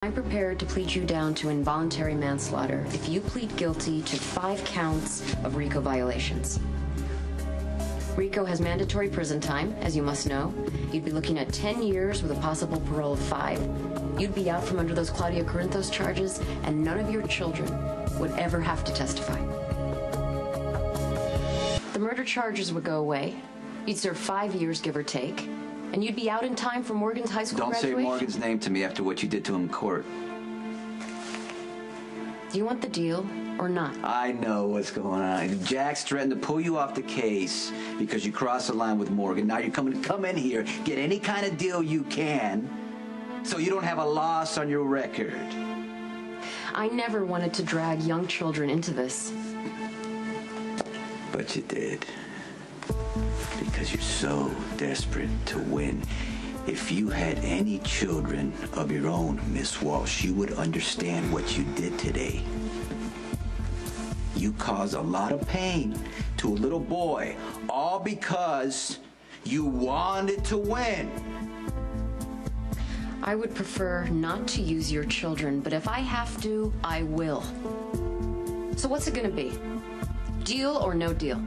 I'm prepared to plead you down to involuntary manslaughter if you plead guilty to 5 counts of RICO violations. RICO has mandatory prison time, as you must know. You'd be looking at 10 years with a possible parole of 5. You'd be out from under those Claudia Corinthos charges, and none of your children would ever have to testify. The murder charges would go away. You'd serve 5 years, give or take. And you'd be out in time for Morgan's high school graduation? Don't say Morgan's name to me after what you did to him in court. Do you want the deal or not? I know what's going on. Jack's threatened to pull you off the case because you crossed the line with Morgan. Now you're coming to come in here, get any kind of deal you can, so you don't have a loss on your record. I never wanted to drag young children into this. But you did. Because you're so desperate to win. If you had any children of your own, Miss Walsh, you would understand what you did today. You caused a lot of pain to a little boy, all because you wanted to win. I would prefer not to use your children, but if I have to, I will. So what's it gonna be? Deal or no deal?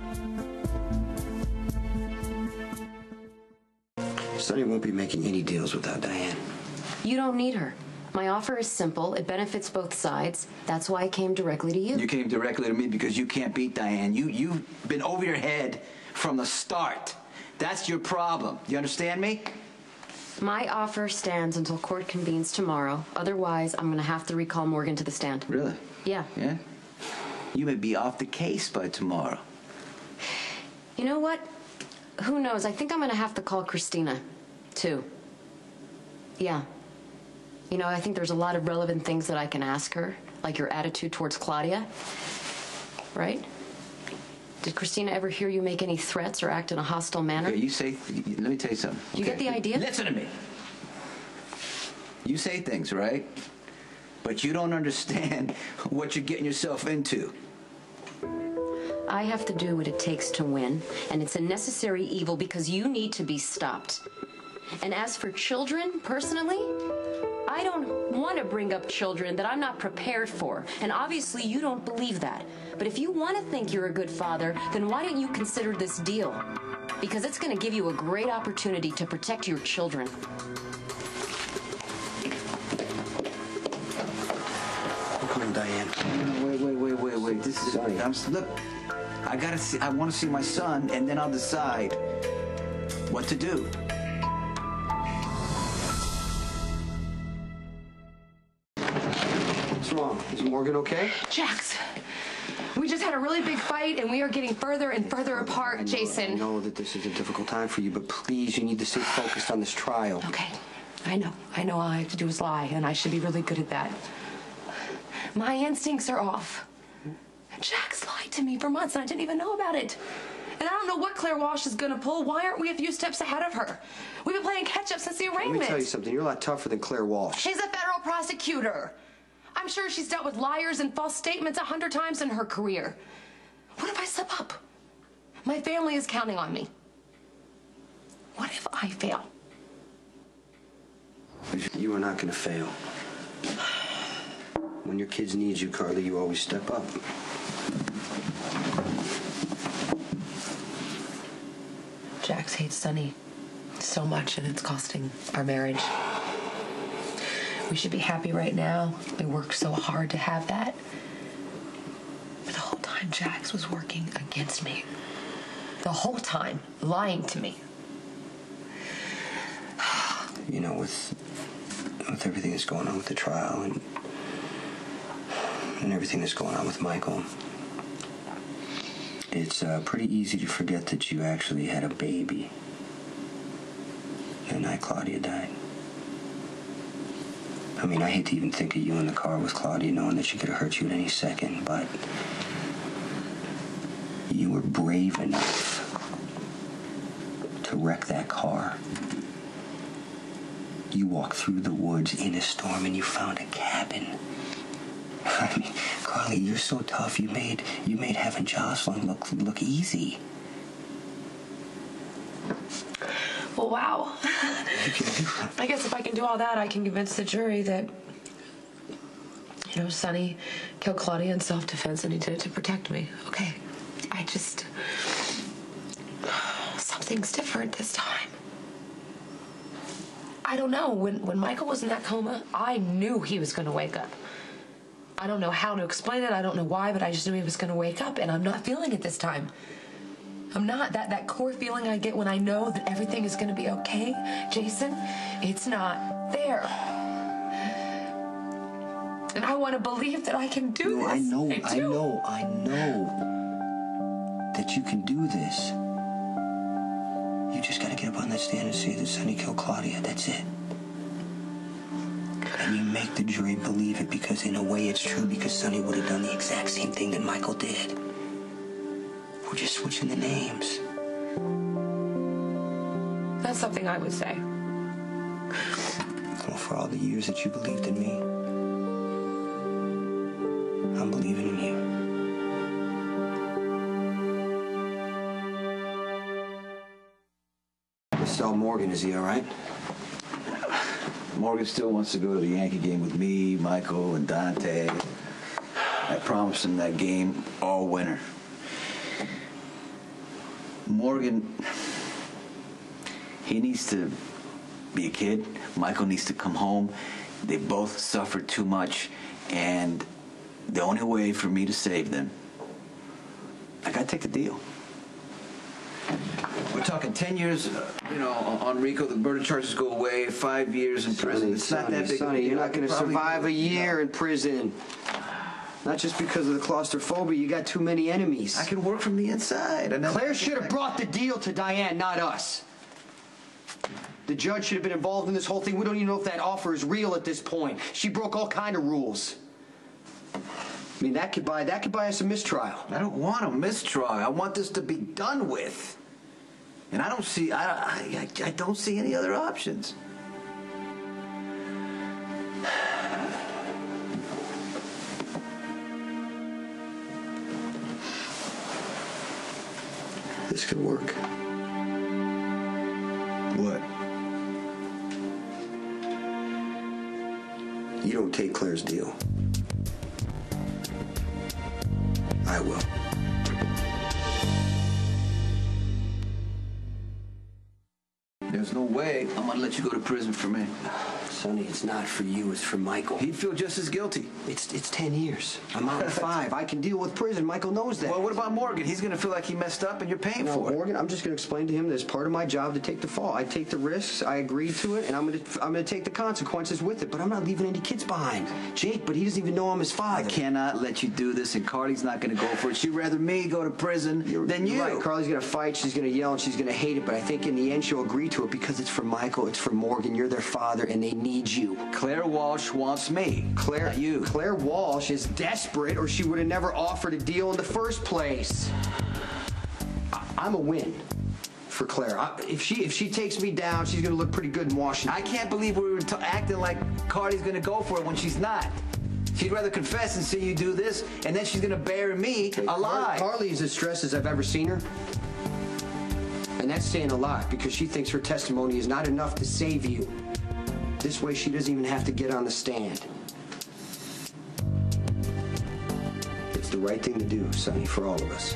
Sonny won't be making any deals without Diane. You don't need her. My offer is simple. It benefits both sides. That's why I came directly to you. You came directly to me because you can't beat Diane. You've been over your head from the start. That's your problem. You understand me? My offer stands until court convenes tomorrow. Otherwise, I'm going to have to recall Morgan to the stand. Really? Yeah. Yeah? You may be off the case by tomorrow. You know what? Who knows? I think I'm going to have to call Christina, too. Yeah. You know, I think there's a lot of relevant things that I can ask her, like your attitude towards Claudia. Right? Did Christina ever hear you make any threats or act in a hostile manner? Okay, you say... Let me tell you something. You get the idea? Listen to me. You say things, right? But you don't understand what you're getting yourself into. I have to do what it takes to win, and it's a necessary evil because you need to be stopped. And as for children, personally, I don't want to bring up children that I'm not prepared for, and obviously you don't believe that. But if you want to think you're a good father, then why don't you consider this deal? Because it's going to give you a great opportunity to protect your children. Come on, Diane. Wait. This is... Sonny. Look, I gotta see... I want to see my son, and then I'll decide what to do. What's wrong? Is Morgan okay? Jax, we just had a really big fight, and we are getting further and further apart, Jason. I know that this is a difficult time for you, but please, you need to stay focused on this trial. Okay, I know. All I have to do is lie, and I should be really good at that. My instincts are off. Jax lied to me for months, and I didn't even know about it. And I don't know what Claire Walsh is gonna pull. Why aren't we a few steps ahead of her? We've been playing catch-up since the arraignment. Let me tell you something. You're a lot tougher than Claire Walsh. She's a federal prosecutor. I'm sure she's dealt with liars and false statements 100 times in her career. What if I slip up? My family is counting on me. What if I fail? You are not going to fail. When your kids need you, Carly, you always step up. Jax hates Sonny so much, and it's costing our marriage. We should be happy right now. We worked so hard to have that. But the whole time, Jax was working against me. The whole time, lying to me. You know, with everything that's going on with the trial and everything that's going on with Michael, it's pretty easy to forget that you actually had a baby the night Claudia died. I mean, I hate to even think of you in the car with Claudia knowing that she could have hurt you at any second, but you were brave enough to wreck that car. You walked through the woods in a storm and you found a cabin. I mean, Carly, you're so tough. You made having Jocelyn look easy. Well, wow. I guess if I can do all that, I can convince the jury that You know, Sonny killed Claudia in self-defense, and he did it to protect me. Okay, something's different this time. I don't know. When Michael was in that coma, I knew he was going to wake up. I don't know how to explain it. I don't know why, but I just knew he was going to wake up, and I'm not feeling it this time. I'm not. That core feeling I get when I know that everything is going to be okay, Jason, it's not there. And I want to believe that I can do this. I know that you can do this. You just got to get up on that stand and say that Sonny killed Claudia. That's it. And you make the jury believe it because in a way it's true, because Sonny would have done the exact same thing that Michael did. We're just switching the names. That's something I would say. Well, for all the years that you believed in me, I'm believing in you. Mr. Morgan, is he all right? Morgan still wants to go to the Yankee game with me, Michael, and Dante. I promised him that game all winter. Morgan, he needs to be a kid. Michael needs to come home. They both suffered too much, and the only way for me to save them, I gotta take the deal. We're talking 10 years, on Rico. The murder charges go away. 5 years in prison. It's not that big. Sonny, you're not going to survive a year in prison. Not just because of the claustrophobia. You got too many enemies. I can work from the inside. Claire should have brought the deal to Diane, not us. The judge should have been involved in this whole thing. We don't even know if that offer is real at this point. She broke all kind of rules. I mean, that could buy us a mistrial. I don't want a mistrial. I want this to be done with. And I don't see any other options. This could work. What? You don't take Claire's deal. I will. There's no way I'm gonna let you go to prison for me. Sonny, it's not for you, it's for Michael. He'd feel just as guilty. It's 10 years. I'm out in 5. I can deal with prison. Michael knows that. Well, what about Morgan? He's gonna feel like he messed up and you're paying for it. Morgan, I'm just gonna explain to him that it's part of my job to take the fall. I take the risks, I agreed to it, and I'm gonna take the consequences with it. But I'm not leaving any kids behind. Jake, but he doesn't even know I'm his father. I cannot let you do this, and Carly's not gonna go for it. She'd rather me go to prison than you. You're right. Carly's gonna fight, she's gonna yell, and she's gonna hate it, but I think in the end she'll agree to it because it's for Michael, it's for Morgan, you're their father, and they need you. Claire Walsh wants me. Not you. Claire Walsh is desperate, or she would have never offered a deal in the first place. I'm a win for Claire. If she takes me down, she's gonna look pretty good in Washington. I can't believe we were acting like Carly's gonna go for it when she's not. She'd rather confess and see you do this, and then she's gonna bury me alive. Carly is as stressed as I've ever seen her. And that's saying a lot, because she thinks her testimony is not enough to save you. This way she doesn't even have to get on the stand. It's the right thing to do, Sonny, for all of us.